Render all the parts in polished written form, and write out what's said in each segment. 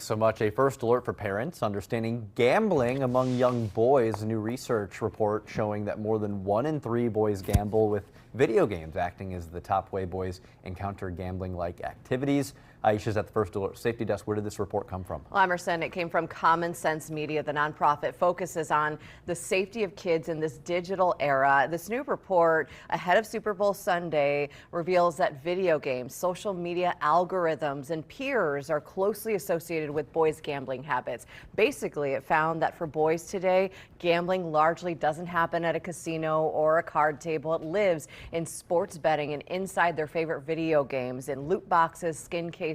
So much. A first alert for parents understanding gambling among young boys. A new research report showing that more than 1 in 3 boys gamble, with video games acting as the top way boys encounter gambling-like activities. Aisha's at the First Alert Safety Desk. Where did this report come from? Well, Emerson, it came from Common Sense Media. The nonprofit focuses on the safety of kids in this digital era. This new report, ahead of Super Bowl Sunday, reveals that video games, social media algorithms, and peers are closely associated with boys' gambling habits. Basically, it found that for boys today, gambling largely doesn't happen at a casino or a card table. It lives in sports betting and inside their favorite video games, in loot boxes, skin cases,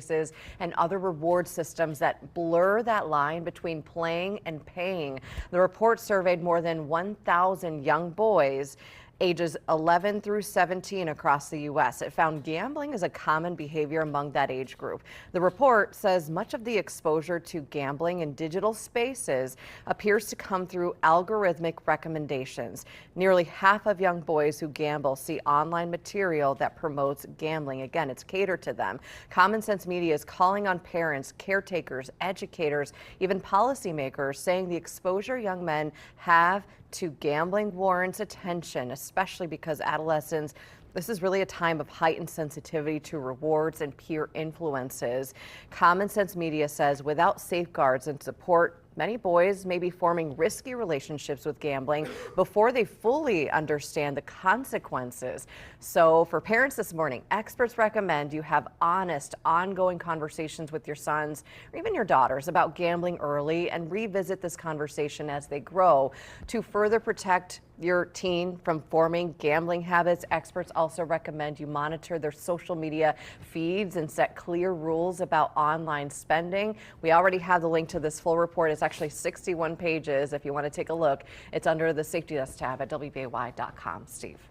and other reward systems that blur that line between playing and paying. The report surveyed more than 1,000 young boys ages 11 through 17 across the U.S. It found gambling is a common behavior among that age group. The report says much of the exposure to gambling in digital spaces appears to come through algorithmic recommendations. Nearly half of young boys who gamble see online material that promotes gambling. Again, it's catered to them. Common Sense Media is calling on parents, caretakers, educators, even policymakers, saying the exposure young men have to gambling warrants attention, especially because adolescents, this is really a time of heightened sensitivity to rewards and peer influences. Common Sense Media says without safeguards and support, many boys may be forming risky relationships with gambling before they fully understand the consequences. So for parents this morning, experts recommend you have honest, ongoing conversations with your sons or even your daughters about gambling early, and revisit this conversation as they grow. To further protect your teen from forming gambling habits, experts also recommend you monitor their social media feeds and set clear rules about online spending. We already have the link to this full report. It's actually 61 pages if you want to take a look. It's under the Safety Desk tab at WBAY.com. Steve.